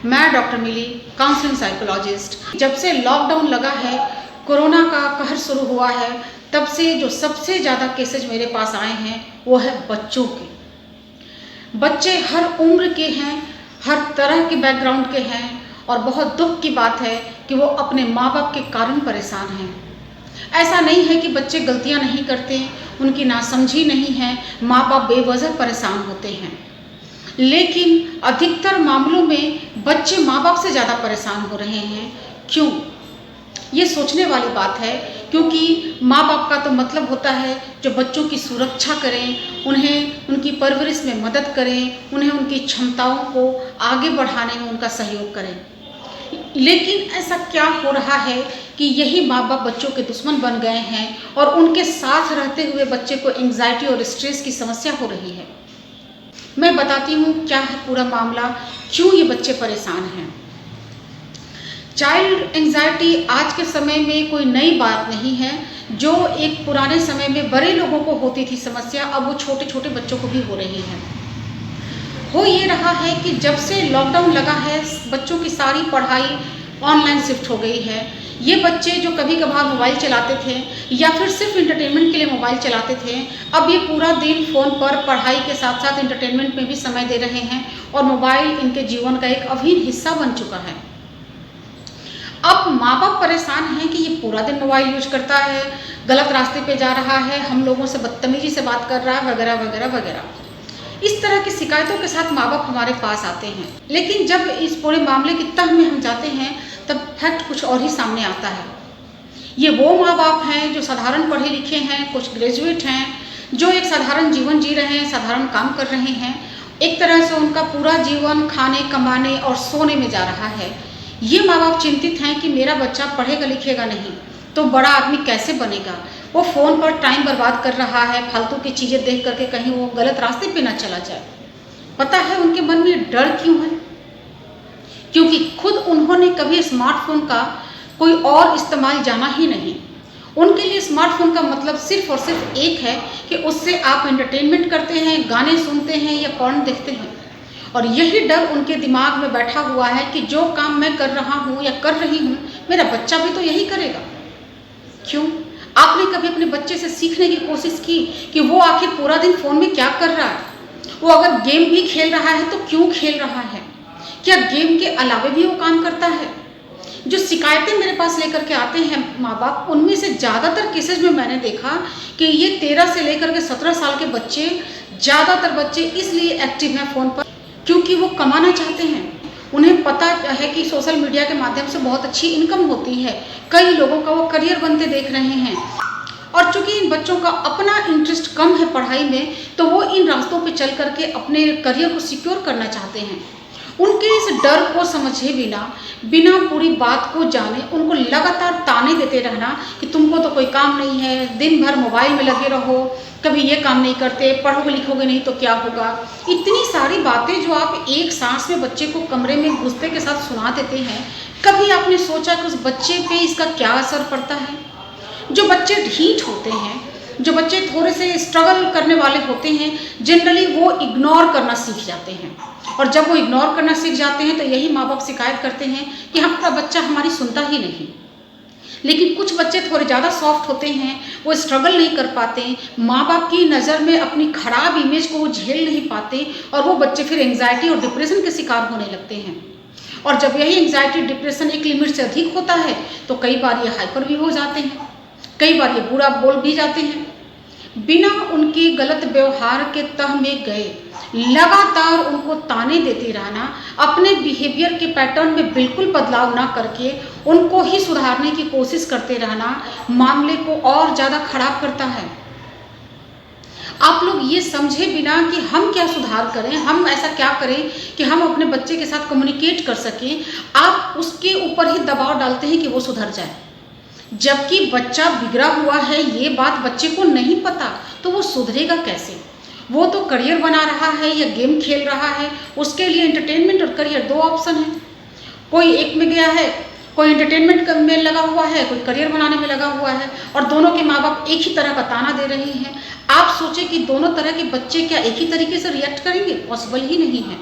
मैं डॉक्टर मिली, counselling psychologist. जब से लॉकडाउन लगा है, कोरोना का कहर शुरू हुआ है, तब से जो सबसे ज़्यादा केसेज मेरे पास आए हैं वो है बच्चों के। बच्चे हर उम्र के हैं, हर तरह के बैकग्राउंड के हैं, और बहुत दुख की बात है कि वो अपने माँ बाप के कारण परेशान हैं। ऐसा नहीं है कि बच्चे गलतियाँ नहीं करते, उनकी नासमझी नहीं है, माँ बाप बेवजह परेशान होते हैं, लेकिन अधिकतर मामलों में बच्चे माँ बाप से ज़्यादा परेशान हो रहे हैं। क्यों? ये सोचने वाली बात है, क्योंकि माँ बाप का तो मतलब होता है जो बच्चों की सुरक्षा करें, उन्हें उनकी परवरिश में मदद करें, उन्हें उनकी क्षमताओं को आगे बढ़ाने में उनका सहयोग करें। लेकिन ऐसा क्या हो रहा है कि यही माँ बाप बच्चों के दुश्मन बन गए हैं और उनके साथ रहते हुए बच्चे को एंग्जाइटी और स्ट्रेस की समस्या हो रही है। मैं बताती हूँ क्या है पूरा मामला, क्यों ये बच्चे परेशान हैं। चाइल्ड एंग्जाइटी आज के समय में कोई नई बात नहीं है। जो एक पुराने समय में बड़े लोगों को होती थी समस्या, अब वो छोटे छोटे बच्चों को भी हो रही है। हो ये रहा है कि जब से लॉकडाउन लगा है, बच्चों की सारी पढ़ाई ऑनलाइन शिफ्ट हो गई है। ये बच्चे जो कभी कभार मोबाइल चलाते थे या फिर सिर्फ इंटरटेनमेंट के लिए मोबाइल चलाते थे, अब ये पूरा दिन फ़ोन पर पढ़ाई के साथ साथ इंटरटेनमेंट में भी समय दे रहे हैं, और मोबाइल इनके जीवन का एक अभिन्न हिस्सा बन चुका है। अब माँ बाप परेशान हैं कि ये पूरा दिन मोबाइल यूज करता है, गलत रास्ते पे जा रहा है, हम लोगों से बदतमीजी से बात कर रहा है, वगैरह वगैरह वगैरह। इस तरह की शिकायतों के साथ माँ बाप हमारे पास आते हैं। लेकिन जब इस पूरे मामले की तह में हम जाते हैं, तब फैक्ट कुछ और ही सामने आता है। ये वो माँ बाप हैं जो साधारण पढ़े लिखे हैं, कुछ ग्रेजुएट हैं, जो एक साधारण जीवन जी रहे हैं, साधारण काम कर रहे हैं। एक तरह से उनका पूरा जीवन खाने, कमाने और सोने में जा रहा है। ये माँ बाप चिंतित हैं कि मेरा बच्चा पढ़ेगा लिखेगा नहीं तो बड़ा आदमी कैसे बनेगा। वो फ़ोन पर टाइम बर्बाद कर रहा है, फालतू की चीज़ें देख करके कहीं वो गलत रास्ते पे ना चला जाए। पता है उनके मन में डर क्यों है? क्योंकि खुद उन्होंने कभी स्मार्टफोन का कोई और इस्तेमाल जाना ही नहीं। उनके लिए स्मार्टफोन का मतलब सिर्फ और सिर्फ एक है कि उससे आप एंटरटेनमेंट करते हैं, गाने सुनते हैं या पॉर्न देखते हैं। और यही डर उनके दिमाग में बैठा हुआ है कि जो काम मैं कर रहा हूँ या कर रही हूँ, मेरा बच्चा भी तो यही करेगा। क्यों? आपने कभी अपने बच्चे से सीखने की कोशिश की कि वो आखिर पूरा दिन फ़ोन में क्या कर रहा है? वो अगर गेम भी खेल रहा है तो क्यों खेल रहा है? क्या गेम के अलावा भी वो काम करता है? जो शिकायतें मेरे पास लेकर के आते हैं माँ बाप, उनमें से ज़्यादातर केसेज में मैंने देखा कि ये 13 से लेकर के 17 साल के बच्चे, ज़्यादातर बच्चे इसलिए एक्टिव हैं फ़ोन पर क्योंकि वो कमाना चाहते हैं। उन्हें पता है कि सोशल मीडिया के माध्यम से बहुत अच्छी इनकम होती है, कई लोगों का वो करियर बनते देख रहे हैं। और चूंकि इन बच्चों का अपना इंटरेस्ट कम है पढ़ाई में, तो वो इन रास्तों पे चल करके अपने करियर को सिक्योर करना चाहते हैं। उनके इस डर को समझे बिना पूरी बात को जाने उनको लगातार ताने देते रहना कि तुमको तो कोई काम नहीं है, दिन भर मोबाइल में लगे रहो, कभी ये काम नहीं करते, पढ़ोगे लिखोगे नहीं तो क्या होगा। इतनी सारी बातें जो आप एक सांस में बच्चे को कमरे में घुसते के साथ सुना देते हैं, कभी आपने सोचा कि उस बच्चे पे इसका क्या असर पड़ता है? जो बच्चे ढीठ होते हैं, जो बच्चे थोड़े से स्ट्रगल करने वाले होते हैं, जनरली वो इग्नोर करना सीख जाते हैं। और जब वो इग्नोर करना सीख जाते हैं तो यही माँ बाप शिकायत करते हैं कि हमारा बच्चा हमारी सुनता ही नहीं। लेकिन कुछ बच्चे थोड़े ज़्यादा सॉफ्ट होते हैं, वो स्ट्रगल नहीं कर पाते, माँ बाप की नज़र में अपनी खराब इमेज को वो झेल नहीं पाते, और वो बच्चे फिर एंग्जाइटी और डिप्रेशन के शिकार होने लगते हैं। और जब यही एंग्जाइटी डिप्रेशन एक लिमिट से अधिक होता है तो कई बार ये हाइपर भी हो जाते हैं, कई बार ये बुरा बोल भी जाते हैं। बिना उनके गलत व्यवहार के तह में गए लगातार उनको ताने देते रहना, अपने बिहेवियर के पैटर्न में बिल्कुल बदलाव ना करके उनको ही सुधारने की कोशिश करते रहना मामले को और ज़्यादा खराब करता है। आप लोग ये समझे बिना कि हम क्या सुधार करें, हम ऐसा क्या करें कि हम अपने बच्चे के साथ कम्युनिकेट कर सकें, आप उसके ऊपर ही दबाव डालते हैं कि वो सुधर जाए। जबकि बच्चा बिगड़ा हुआ है ये बात बच्चे को नहीं पता, तो वो सुधरेगा कैसे? वो तो करियर बना रहा है या गेम खेल रहा है, उसके लिए एंटरटेनमेंट और करियर दो ऑप्शन है। कोई एक में गया है, कोई एंटरटेनमेंट में लगा हुआ है, कोई करियर बनाने में लगा हुआ है, और दोनों के माँ बाप एक ही तरह का ताना दे रहे हैं। आप सोचें कि दोनों तरह के बच्चे क्या एक ही तरीके से रिएक्ट करेंगे? पॉसिबल ही नहीं है।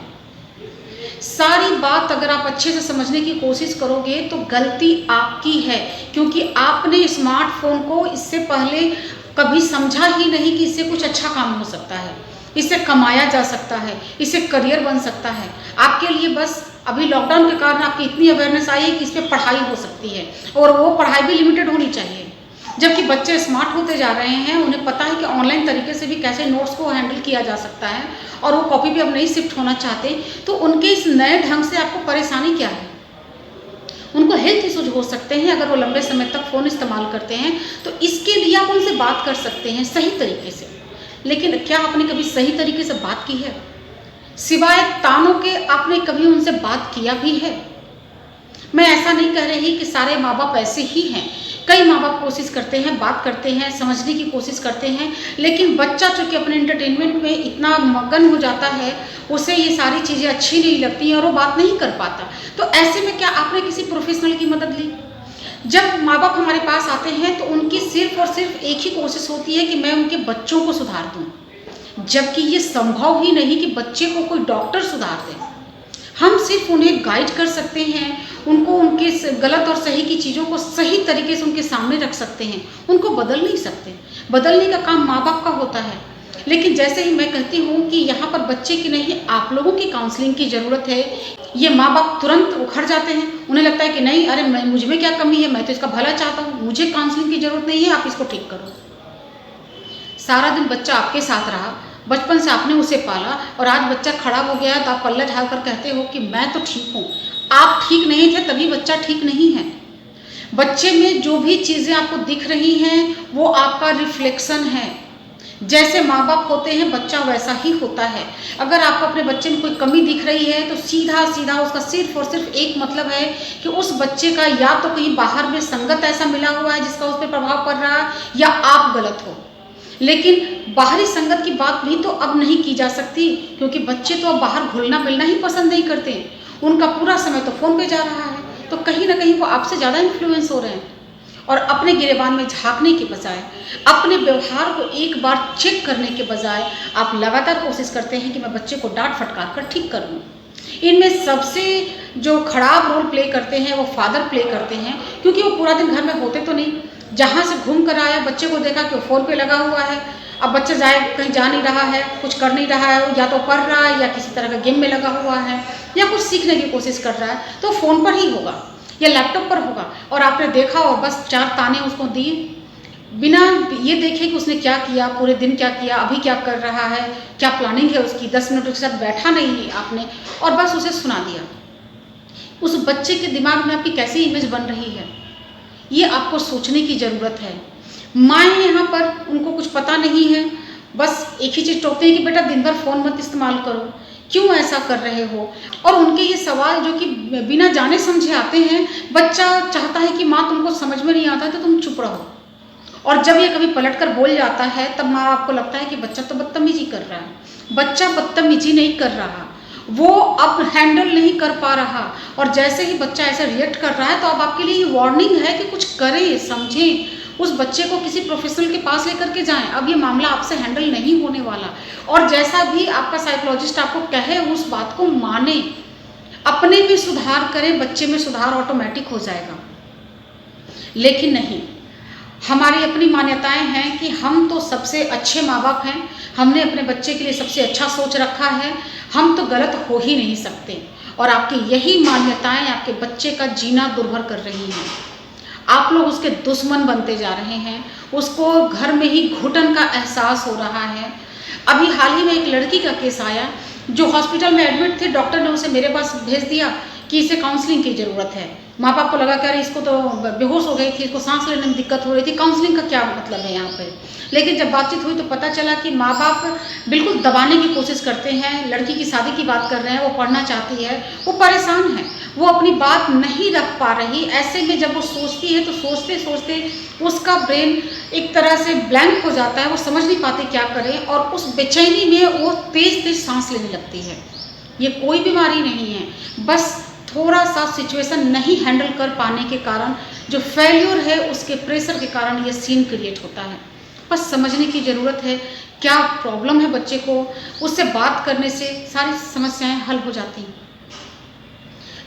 सारी बात अगर आप अच्छे से समझने की कोशिश करोगे तो गलती आपकी है, क्योंकि आपने स्मार्टफ़ोन को इससे पहले कभी समझा ही नहीं कि इससे कुछ अच्छा काम हो सकता है, इससे कमाया जा सकता है, इससे करियर बन सकता है। आपके लिए बस अभी लॉकडाउन के कारण आपकी इतनी अवेयरनेस आई है कि इस पे पढ़ाई हो सकती है, और वो पढ़ाई भी लिमिटेड होनी चाहिए। जबकि बच्चे स्मार्ट होते जा रहे हैं, उन्हें पता है कि ऑनलाइन तरीके से भी कैसे नोट्स को हैंडल किया जा सकता है, और वो कॉपी पे अब नहीं शिफ्ट होना चाहते, तो उनके इस नए ढंग से आपको परेशानी क्या है? उनको हेल्थ इश्यूज हो सकते हैं अगर वो लंबे समय तक फ़ोन इस्तेमाल करते हैं, तो इसके लिए आप उनसे बात कर सकते हैं सही तरीके से। लेकिन क्या आपने कभी सही तरीके से बात की है? सिवाय तानों के आपने कभी उनसे बात किया भी है? मैं ऐसा नहीं कह रही कि सारे माँ-बाप ऐसे ही हैं। कई माँ-बाप कोशिश करते हैं, बात करते हैं, समझने की कोशिश करते हैं, लेकिन बच्चा चूँकि अपने एंटरटेनमेंट में इतना मगन हो जाता है, उसे ये सारी चीज़ें अच्छी नहीं लगती हैं और वो बात नहीं कर पाता। तो ऐसे में क्या आपने किसी प्रोफ़ेशनल की मदद ली? जब माँ-बाप हमारे पास आते हैं तो उनकी सिर्फ़ और सिर्फ़ एक ही कोशिश होती है कि मैं उनके बच्चों को सुधार दूँ। जबकि ये संभव ही नहीं कि बच्चे को कोई डॉक्टर सुधार दे। हम सिर्फ उन्हें गाइड कर सकते हैं, उनको उनके गलत और सही की चीज़ों को सही तरीके से उनके सामने रख सकते हैं, उनको बदल नहीं सकते। बदलने का काम माँ-बाप का होता है। लेकिन जैसे ही मैं कहती हूँ कि यहाँ पर बच्चे की नहीं, आप लोगों की काउंसलिंग की ज़रूरत है, ये माँ-बाप तुरंत उखड़ जाते हैं। उन्हें लगता है कि नहीं, अरे मैं मुझ में क्या कमी है, मैं तो इसका भला चाहता हूँ, मुझे काउंसलिंग की ज़रूरत नहीं है, आप इसको ठीक करो। सारा दिन बच्चा आपके साथ रहा, बचपन से आपने उसे पाला, और आज बच्चा खड़ा हो गया तो आप पल्ला झाड़ कर कहते हो कि मैं तो ठीक हूँ। आप ठीक नहीं थे तभी बच्चा ठीक नहीं है। बच्चे में जो भी चीज़ें आपको दिख रही हैं वो आपका रिफ्लेक्शन है। जैसे माँ बाप होते हैं बच्चा वैसा ही होता है। अगर आपको अपने बच्चे में कोई कमी दिख रही है तो सीधा सीधा उसका सिर्फ और सिर्फ एक मतलब है कि उस बच्चे का या तो कहीं बाहर में संगत ऐसा मिला हुआ है जिसका उस पर प्रभाव पड़ रहा है, या आप गलत हो। लेकिन बाहरी संगत की बात भी तो अब नहीं की जा सकती, क्योंकि बच्चे तो अब बाहर घुलना मिलना ही पसंद नहीं करते। उनका पूरा समय तो फ़ोन पे जा रहा है, तो कहीं ना कहीं वो आपसे ज़्यादा इन्फ्लुएंस हो रहे हैं। और अपने गिरेबान में झांकने के बजाय, अपने व्यवहार को एक बार चेक करने के बजाय आप लगातार कोशिश करते हैं कि मैं बच्चे को डांट फटकार कर ठीक कर लूँ। इनमें सबसे जो खराब रोल प्ले करते हैं वो फादर प्ले करते हैं, क्योंकि वो पूरा दिन घर में होते तो नहीं। जहाँ से घूम कर आया, बच्चे को देखा कि वो फ़ोन पे लगा हुआ है। अब बच्चा जाए, कहीं जा नहीं रहा है, कुछ कर नहीं रहा है, या तो पढ़ रहा है या किसी तरह का गेम में लगा हुआ है या कुछ सीखने की कोशिश कर रहा है, तो फ़ोन पर ही होगा या लैपटॉप पर होगा। और आपने देखा और बस 4 ताने उसको दिए, बिना ये देखे कि उसने क्या किया, पूरे दिन क्या किया, अभी क्या कर रहा है, क्या प्लानिंग है उसकी। 10 मिनट उसके साथ बैठा नहीं आपने और बस उसे सुना दिया। उस बच्चे के दिमाग में आपकी कैसी इमेज बन रही है, ये आपको सोचने की ज़रूरत है। माएँ यहाँ पर उनको कुछ पता नहीं है, बस एक ही चीज़ टोकते हैं कि बेटा दिन भर फ़ोन मत इस्तेमाल करो, क्यों ऐसा कर रहे हो। और उनके ये सवाल जो कि बिना जाने समझे आते हैं, बच्चा चाहता है कि माँ तुमको समझ में नहीं आता है तो तुम चुप रहो। और जब ये कभी पलट कर बोल जाता है तब माँ बाप को लगता है कि बच्चा तो बदतमीजी कर रहा है। बच्चा बदतमीजी नहीं कर रहा, वो अब हैंडल नहीं कर पा रहा। और जैसे ही बच्चा ऐसा रिएक्ट कर रहा है तो अब आपके लिए ये वार्निंग है कि कुछ करें, समझें, उस बच्चे को किसी प्रोफेशनल के पास लेकर के जाएं। अब ये मामला आपसे हैंडल नहीं होने वाला। और जैसा भी आपका साइकोलॉजिस्ट आपको कहे उस बात को माने, अपने में सुधार करें, बच्चे में सुधार ऑटोमेटिक हो जाएगा। लेकिन नहीं, हमारी अपनी मान्यताएं हैं कि हम तो सबसे अच्छे माँ बाप हैं, हमने अपने बच्चे के लिए सबसे अच्छा सोच रखा है, हम तो गलत हो ही नहीं सकते। और आपकी यही मान्यताएं आपके बच्चे का जीना दुर्भर कर रही हैं। आप लोग उसके दुश्मन बनते जा रहे हैं, उसको घर में ही घुटन का एहसास हो रहा है। अभी हाल ही में एक लड़की का केस आया जो हॉस्पिटल में एडमिट थे, डॉक्टर ने उसे मेरे पास भेज दिया कि इसे काउंसलिंग की ज़रूरत है। माँ बाप को लगा कि अरे इसको तो बेहोश हो गई थी, इसको सांस लेने में दिक्कत हो रही थी, काउंसलिंग का क्या मतलब है यहाँ पे। लेकिन जब बातचीत हुई तो पता चला कि माँ बाप बिल्कुल दबाने की कोशिश करते हैं। लड़की की शादी की बात कर रहे हैं, वो पढ़ना चाहती है, वो परेशान है, वो अपनी बात नहीं रख पा रही। ऐसे में जब वो सोचती है तो सोचते सोचते उसका ब्रेन एक तरह से ब्लैंक हो जाता है, वो समझ नहीं पाती क्या करें, और उस बेचैनी में वो तेज़ तेज़ सांस लेने लगती है। ये कोई बीमारी नहीं है, बस थोड़ा सा सिचुएशन नहीं हैंडल कर पाने के कारण, जो फेल्योर है उसके प्रेशर के कारण ये सीन क्रिएट होता है। बस समझने की ज़रूरत है क्या प्रॉब्लम है बच्चे को, उससे बात करने से सारी समस्याएं हल हो जाती हैं।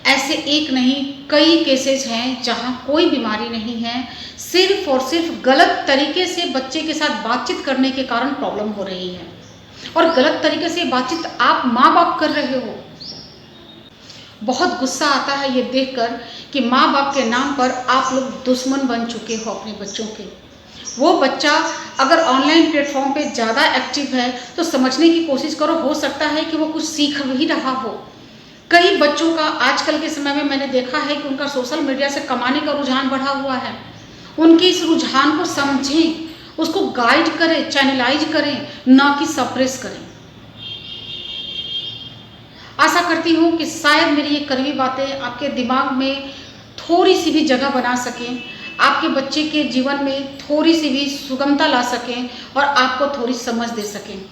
ऐसे एक नहीं कई केसेस हैं जहाँ कोई बीमारी नहीं है, सिर्फ़ और सिर्फ़ गलत तरीके से बच्चे के साथ बातचीत करने के कारण प्रॉब्लम हो रही है। और गलत तरीके से बातचीत आप माँ-बाप कर रहे हो। बहुत गुस्सा आता है ये देखकर कि माँ-बाप के नाम पर आप लोग दुश्मन बन चुके हो अपने बच्चों के। वो बच्चा अगर ऑनलाइन प्लेटफ़ॉर्म पे ज़्यादा एक्टिव है तो समझने की कोशिश करो, हो सकता है कि वो कुछ सीख भी रहा हो। कई बच्चों का आजकल के समय में मैंने देखा है कि उनका सोशल मीडिया से कमाने का रुझान बढ़ा हुआ है। उनके इस रुझान को समझें, उसको गाइड करें, चैनलाइज़ करें, ना कि सप्रेस करें। आशा करती हूँ कि शायद मेरी ये कड़वी बातें आपके दिमाग में थोड़ी-सी भी जगह बना सकें, आपके बच्चे के जीवन में थोड़ी-सी भी सुगमता ला सकें और आपको थोड़ी समझ दे सकें।